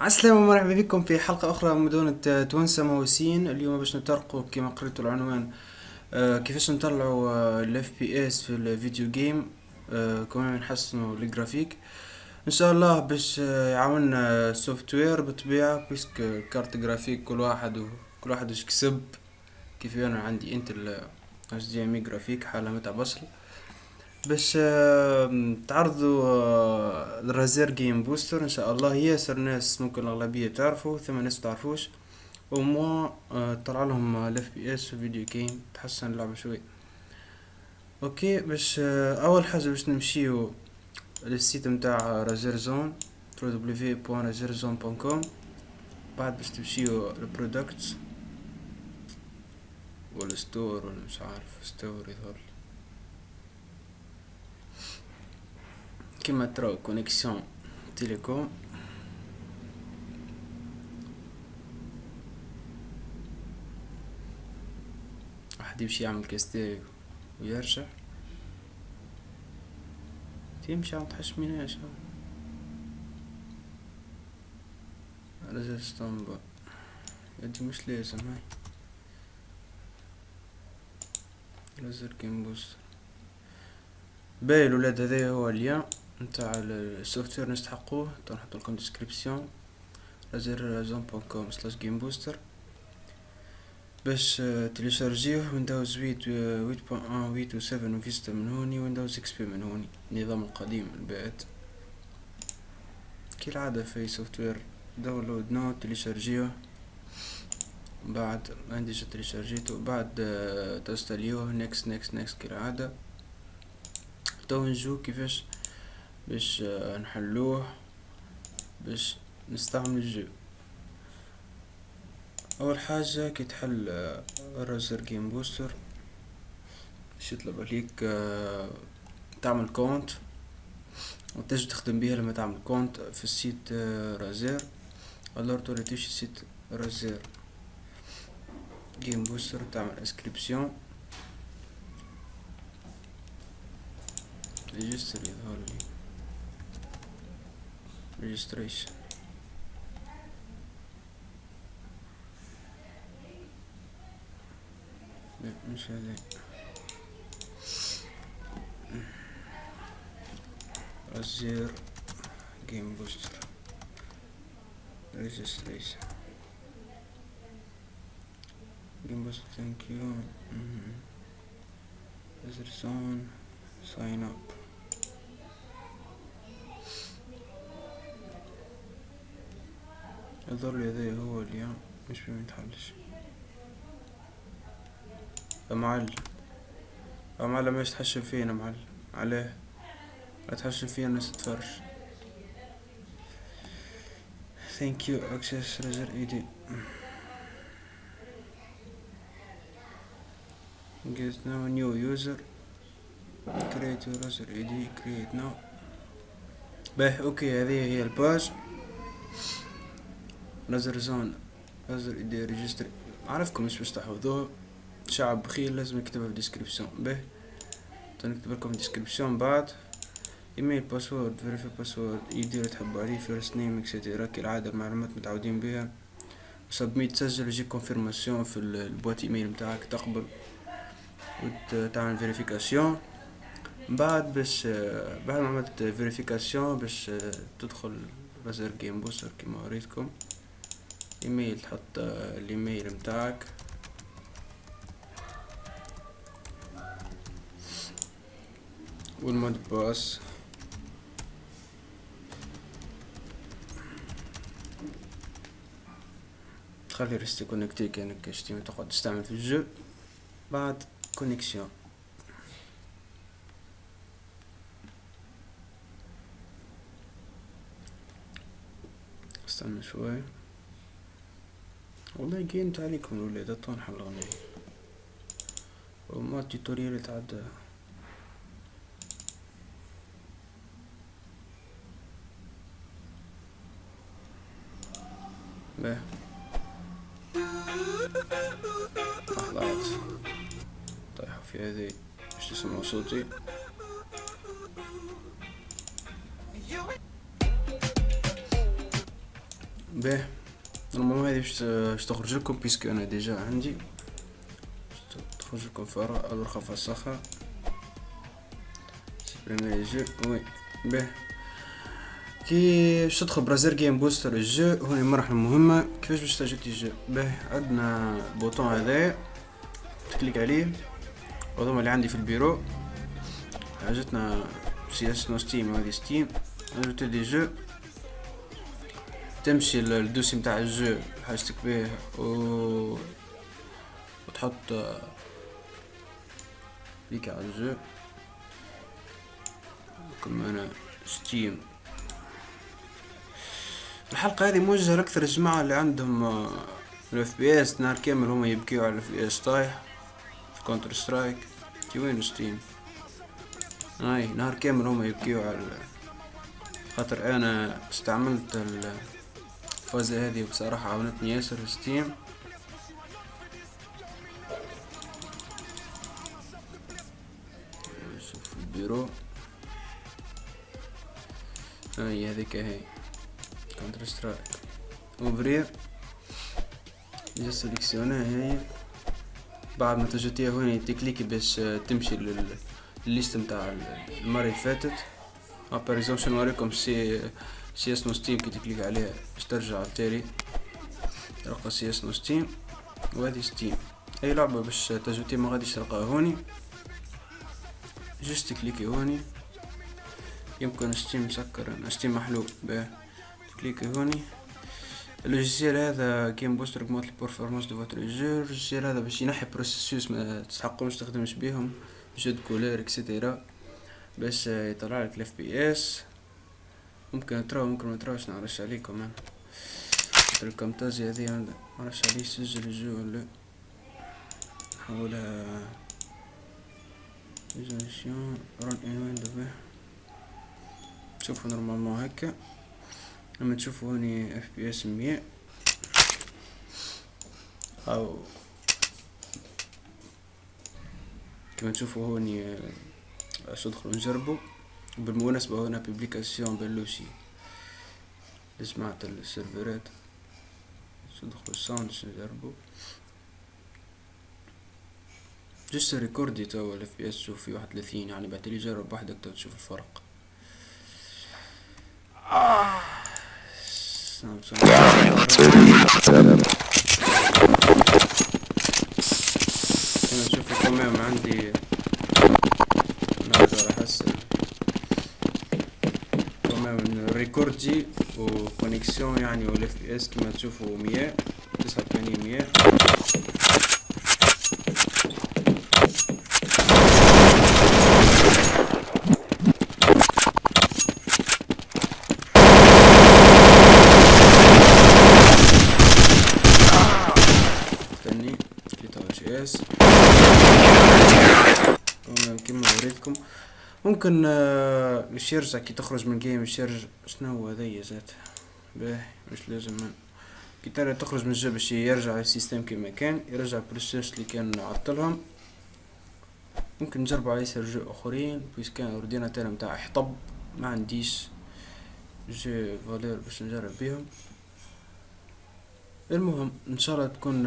السلام ومرحبا بكم في حلقة أخرى من مدونة تونس مواسين. اليوم باش نطرقوا كما قريتوا العنوان كيفاش نطلعوا ال FPS في الفيديو جيم. كمان نحسنوا الجرافيك إن شاء الله باش يعاوننا سوفت وير بالطبيعة بيسك كارت جرافيك كل واحد واش كسب. كيف أنا عندي انتل HDMI جرافيك حالة متاع بصل باش تعرضوا الرازير جيم بوستر ان شاء الله. ياسر ناس ممكن الاغلبيه تعرفوا ثم ناس تعرفوش وموا طلع لهم الاف بي اس في فيديو جيم تحسن اللعبه شوي. اوكي باش اول حاجه باش نمشيو للسيت متاع رازير زون www.razerzone.com. بعد باش تمشيو البرودكتس ولا ستور ولا مش عارف ستور يظهر كيما تراو كونيكسيون تيليكوم. واحد يمشي يعمل كاستي ويرجع تمشي عم تحشميناش رجل اسطنبول يدي مش لازم هاي لازر جيم بوستر باهي الولاد. هذا هو اليوم نتاع السوفت وير نستحقوه نحط لكم ديسكريبسيون razerzone.com/game booster باش تليشارجيوه. ويندوز 8.1 و 7 وفيستا من هوني ويندوز اكس بي من هوني النظام القديم البائد كالعادة في سوفت وير داونلود نو تليشارجيوه. بعد عندي جا تليشارجيته بعد تستليوه نيكست كالعادة. تو نجو كيفاش باش نحلوه باش نستعمل الجو. اول حاجة كي تحل الرازر جيم بوستر باش يطلب عليك تعمل كونت وتجي تخدم بيها. لما تعمل كونت في السيت رازير الور تولي تمشي سيت رازير جيم بوستر تعمل انسكريبسيون ريجستر يظهر لي ريجستريشن. لا مش هذا رازير جيم بوستر ريجستريشن جيم بوستر ثانك يو رازير زون ساين اب. يظهر لي هذا هو اليوم مش بيتحلش يا معلم. يا معلم ايش تحشم فينا معلم؟ عليه لا تحشم فينا الناس تتفرج. ثانك يو اكسس رازر اي دي get now new user create رازر اي دي create now. باهي اوكي هذه هي الباج رازر زون رازر اي دي ريجستر. عرفكم مش باش تحفظوه شعب بخيل لازم نكتبها في الديسكريبسيون. باهي نكتب لكم الديسكريبسيون بعد ايميل باسورد فيريفي باسورد ايدي اللي تحبوا عليه فيرست نيم اكسيتيرا كالعادة المعلومات متعودين بها. سبميت تسجل يجيك كونفيرماسيون في البوات ايميل متاعك تقبل وتعمل فيريفيكاسيون. بعد باش بعد ما عملت فيريفيكاسيون باش تدخل رازر جيم بوستر كما وريتكم. ايميل تحط الايميل متاعك والمود باس خلي ريستي كونكتي كأنك اشتي تقعد تستعمل في الجو. بعد كونيكسيون استنى شوي والله جينت عليكم الولاد طون حل غنية وما التوتوريال تعدى. باهي لحظات طيحوا في هذه باش تسمعوا صوتي. باهي. المهم هذه باش تخرج لكم بيسكو انا ديجا عندي تخرج لكم فراغ الرخا فسخة سبريمي جو. وي باهي. كي باش تدخل برازيل جيم بوستر الجو هوني المرحلة المهمة كيفاش باش تجيك الجو. باهي عندنا البوطون هذا تكليك عليه وهذوما اللي عندي في البيرو. حاجتنا سياسة ستيم هذه ستيم اجوتي دي جو تمشي للدوسي متاع الجو حاجتك بيه وتحط ليك على الجو كما انا ستيم. الحلقة هذه موجهة أكثر الجماعة اللي عندهم الاف بي اس نهار كامل هما يبكيو على الاف بي اس طايح في كونتر سترايك. كي وين ستيم هاي نهار كامل هما يبكيو على خاطر انا استعملت الفازة هذه بصراحة عاونتني ياسر ستيم. نشوف البيرو هاي هذيك هي كونتر سترايك اوفرير جا سيليكسيونها هي. بعد ما تجتيها هوني تكليكي باش تمشي للليست متاع المرة اللي فاتت. باريزون شنو نوريكم سي اسمو ستيم كي تكليك عليها باش ترجع لتالي تلقى سي اسمو ستيم وهذه ستيم. اي لعبة باش تجوتي ما غاديش تلقاها هوني جست تكليكي هوني يمكن ستيم مسكر ستيم محلول باه تكليكي هوني. اللوجيسيال هذا جيم بوستر كموت البرفورمانس دو فوتر جو. اللوجيسيال هذا باش ينحي بروسيسوس ما تستحقوش تخدمش بيهم جود كولير اكسيتيرا باش يطلع لك الاف بي اس. ممكن تراو ممكن ما تراوش نعرفش عليكم انا الكامتازي هذه معرفش عليه سجل الجو ولا نحولها ريزوليوشن رون ان ويندو به تشوفوا نورمالمون هكا. لما تشوفوا هوني اف بي اس 100 او كما تشوفوا هوني باش ندخلوا نجربوا. بالمناسبة هنا بوبليكاسيون بلوشي لجماعة السيرفرات ندخلوا الساوند باش نجربوا جست ريكوردي توا الاف بي اس تشوف في 31 يعني بعتلي جرب وحدك تشوف الفرق. انا نشوف كمان عندي نقدر احسن كمان من ريكوردي وكونيكسيون يعني والاف بي اس كما تشوفوا 100 89 100. كما وريتكم ممكن باش يرجع كي تخرج من جيم باش يرجع شنو هو هذيا ذات باهي مش لازم كي ترى تخرج من الجو باش يرجع السيستم كما كان يرجع البروسيس اللي كان عطلهم. ممكن نجربوا على جو اخرين بويس كان الاورديناتور نتاعي حطب ما عنديش جو فالور باش نجرب بيهم. المهم ان شاء الله تكون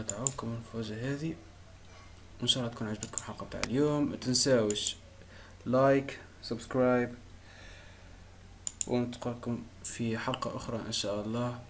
تعاونكم الفوزة هذه وان شاء الله تكون عجبتكم الحلقة بتاع اليوم. ما تنساوش لايك سبسكرايب ونتقاكم في حلقة اخرى ان شاء الله.